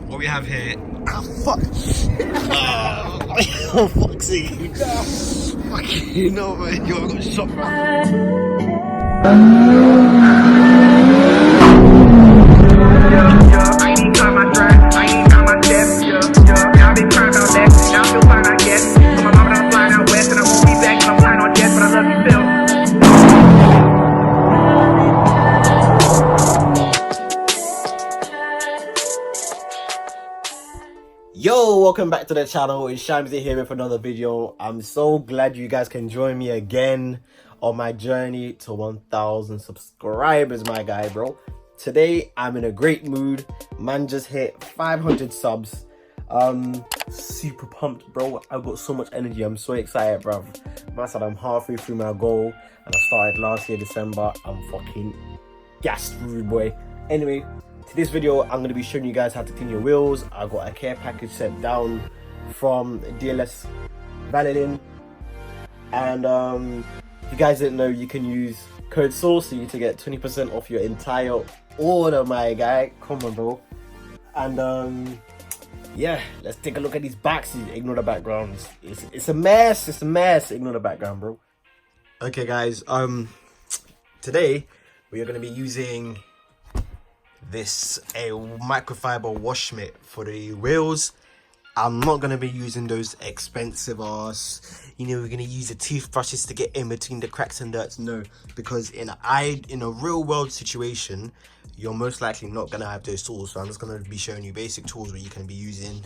what we have here. Ah, fuck. Oh, fuck's sake. Fuck, you know, man. Yo, I got shot, man. Yo, welcome back to the channel. It's Shamsi here with another video. I'm so glad you guys can join me again on my journey to 1,000 subscribers, my guy, bro. Today I'm in a great mood. Man just hit 500 subs. Super pumped, bro. I've got so much energy. I'm so excited, bro. Man said I'm halfway through my goal and I started last year December. I'm fucking gassed, rude boy. Anyway, this video I'm going to be showing you guys how to clean your wheels. I got a care package sent down from DLSVP, and if you guys didn't know, you can use code SAUCY to get 20% off your entire order, my guy. Come on, bro. And yeah, let's take a look at these boxes. Ignore the backgrounds. It's a mess. It's a mess. Ignore the background, bro. Okay, guys, today we are going to be using this a microfiber wash mitt for the wheels. I'm not going to be using those expensive ass, you know, we're going to use the toothbrushes to get in between the cracks and dirts. No, because in a real world situation, you're most likely not going to have those tools. So I'm just going to be showing you basic tools where you can be using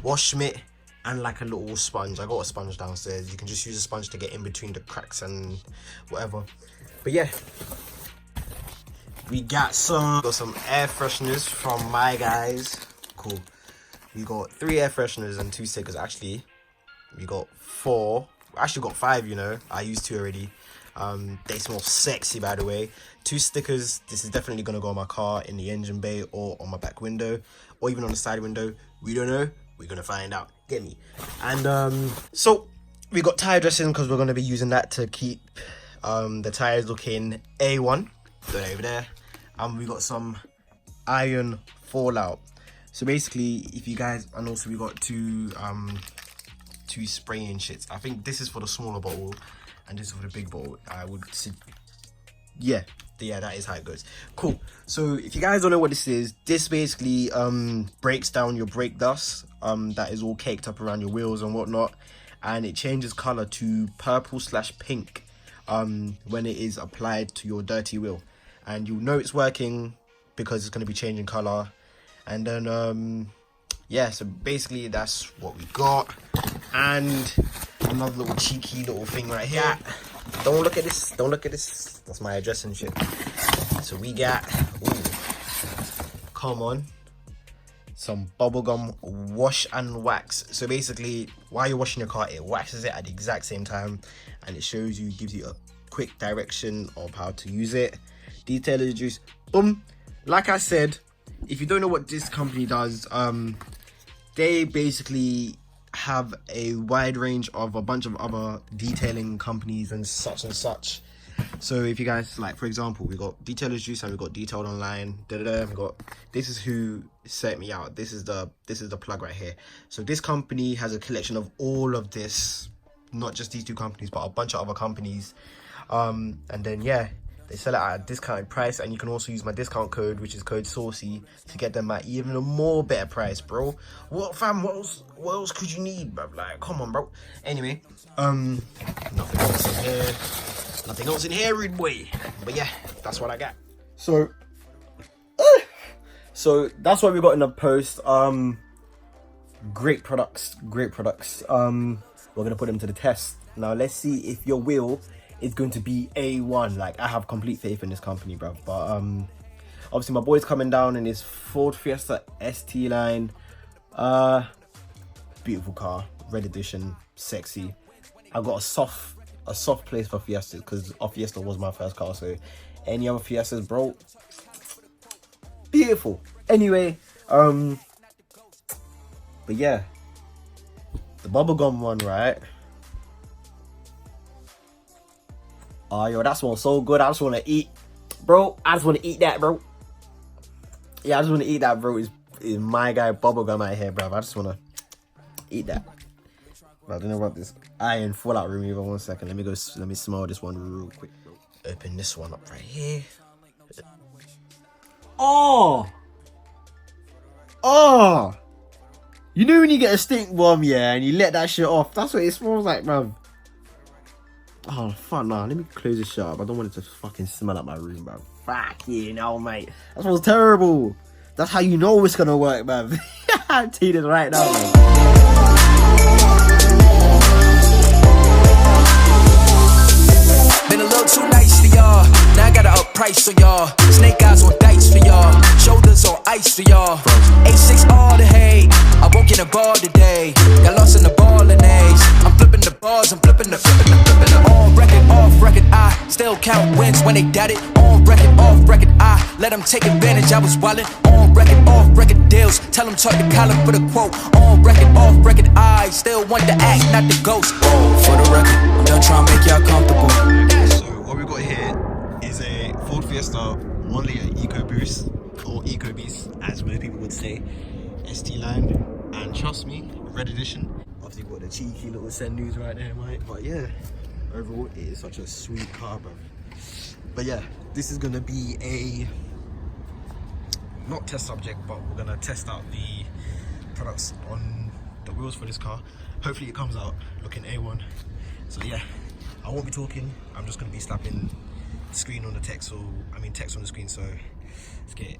wash mitt and like a little sponge. I got a sponge downstairs. You can just use a sponge to get in between the cracks and whatever. But yeah, we got some air fresheners from my guys. Cool. We got 3 air fresheners and 2 stickers. Actually, we got 4. We actually got 5, you know. I used 2 already. They smell sexy, by the way. 2 stickers. This is definitely gonna go on my car, in the engine bay, or on my back window, or even on the side window. We don't know. We're gonna find out. Get me. And so we got tire dressing because we're gonna be using that to keep the tires looking A1. Go over there. We got some iron fallout. So basically, if you guys, and also we got two spraying shits. I think this is for the smaller bottle and this is for the big bottle. I would see, yeah, that is how it goes. Cool. So if you guys don't know what this basically breaks down your brake dust that is all caked up around your wheels and whatnot, and it changes color to purple/pink when it is applied to your dirty wheel. And you'll know it's working because it's going to be changing color. And then yeah, so basically that's what we got. And another little cheeky little thing right here. Don't look at this, don't look at this. That's my address and shit. So we got, come on, some bubblegum wash and wax. So basically, while you're washing your car, it waxes it at the exact same time, and it shows you, gives you a quick direction of how to use it. Detailer's juice, boom. Like I said, if you don't know what this company does, they basically have a wide range of a bunch of other detailing companies and such. So if you guys, like, for example, we got Detailer's Juice and we got Detailed Online. We got, this is who set me out. This is the plug right here. So this company has a collection of all of this, not just these 2 companies, but a bunch of other companies. And then yeah, they sell it at a discounted price, and you can also use my discount code, which is code SAUCY, to get them at even a more better price, bro. What, fam? What else could you need, bro? Like, come on, bro. Anyway, nothing else in here. Nothing else in here, rude boy. But yeah, that's what I got. So that's what we got in the post. Great products. We're gonna put them to the test. Now let's see if your wheel is going to be A1. Like, I have complete faith in this company, bro. But obviously my boy's coming down in his Ford Fiesta ST line. Beautiful car, red edition, sexy. I got a soft place for Fiestas because our Fiesta was my first car. So any other Fiestas, bro, beautiful. Anyway, but yeah, the bubblegum one, right? Oh, yo, that smells so good. I just want to eat, bro. I just want to eat that, bro. Yeah, I just want to eat that, bro. It's is my guy bubblegum out here, bruv. I just wanna eat that. But I don't know about this iron fallout remover. 1 second. Let me smell this one real quick. Open this one up right here. Oh! Oh! You know when you get a stink bomb, yeah, and you let that shit off? That's what it smells like, bruv. Oh, fuck, nah. Let me close this shit up. I don't want it to fucking smell up my room, bruv. Fuck you know, mate. That smells terrible. That's how you know it's gonna work, bruv. I'm telling you right now, man. Been a little too nice for y'all. Now I gotta up price for y'all. Snake eyes on dice for y'all. Shoulders on ice for y'all. A6 all the hate. I won't get a ball today. Got lost in the ball and A's. I'm flipping the balls. I'm flipping the. On record, off record. I still count wins when they doubt it. On record, off record. I let them take advantage. I was wildin'. On record, off record deals. Tell them talk to Colin for the quote. On record, off record. I still want the act, not the ghost. For the record, I'm done trying to make y'all comfortable. What we got here is a Ford Fiesta 1 litre EcoBoost, or EcoBeast as most people would say, ST line, and trust me, red edition. Obviously got the cheeky little send news right there, mate. But yeah, overall it is such a sweet car, bro. But yeah, this is gonna be a not test subject, but we're gonna test out the products on the wheels for this car. Hopefully it comes out looking A1. So yeah, I won't be talking. I'm just gonna be slapping the screen on the text, or I mean text on the screen. So let's get it.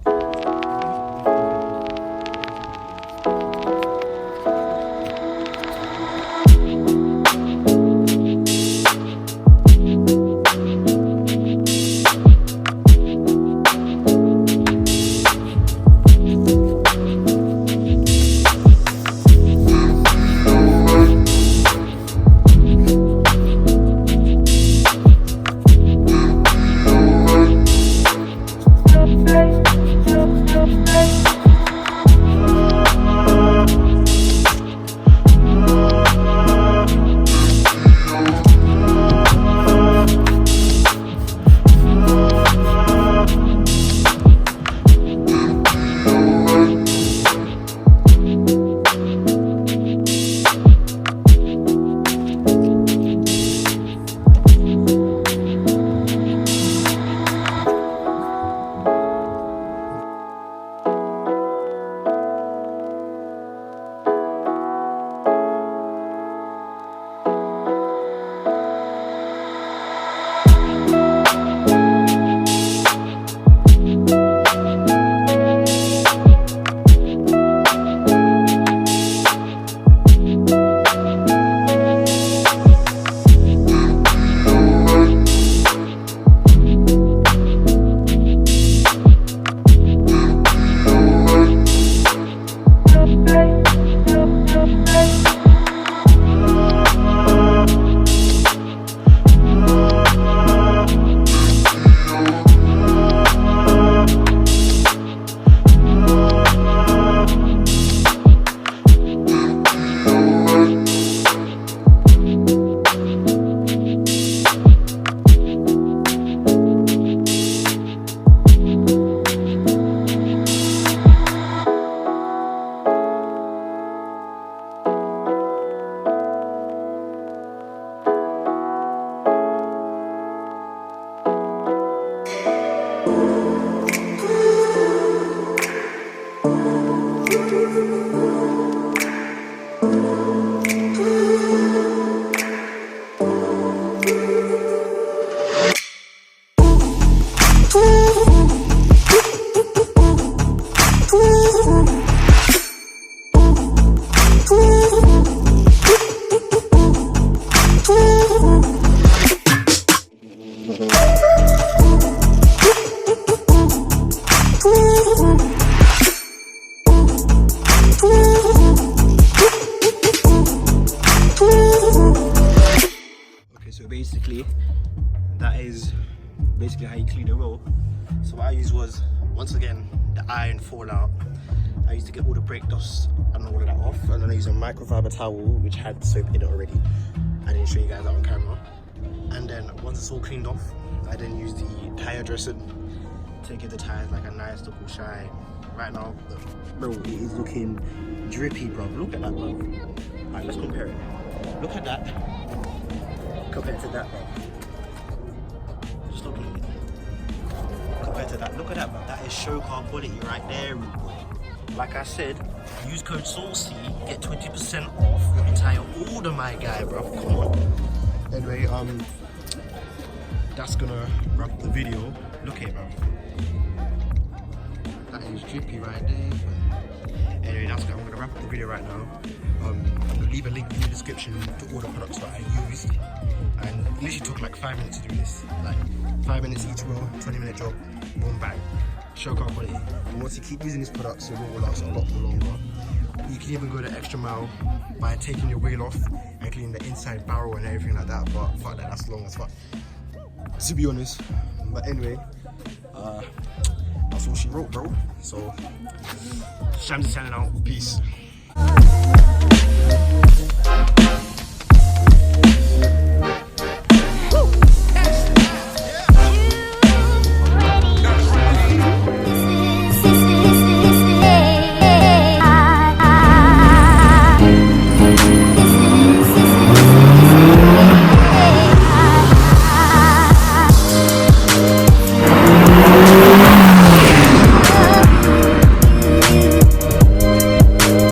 basically that is basically how you clean the wheel. So what I used was, once again, the iron fallout. I used to get all the brake dust and all of that off, and then I used a microfiber towel which had soap in it already. I didn't show you guys that on camera. And then once it's all cleaned off, I then use the tire dressing to give the tires like a nice double shine. right now, bro, it is looking drippy, bro. Look at that, bro. Alright, let's compare it. Look at that compared to that, bro. Just look at it. Compared to that, look at that, bro. That is show car quality right there, rude boy. Like I said, use code SAUCY, get 20% off your entire order, my guy, bro. Come on. Anyway, that's gonna wrap up the video. Look here, bro. That is drippy right there. But anyway, I'm gonna wrap up the video right now. I'm gonna leave a link in the description to all the products that I used. And it literally took like 5 minutes to do this. Like 5 minutes each roll, 20-minute job, boom, bang. Show car quality. And once you keep using these products, your roll will last a lot more longer. You can even go the extra mile by taking your wheel off and cleaning the inside barrel and everything like that. But fuck that, that's long as fuck, to be honest. But anyway, that's all she wrote, bro. So, Shams is signing out. Peace.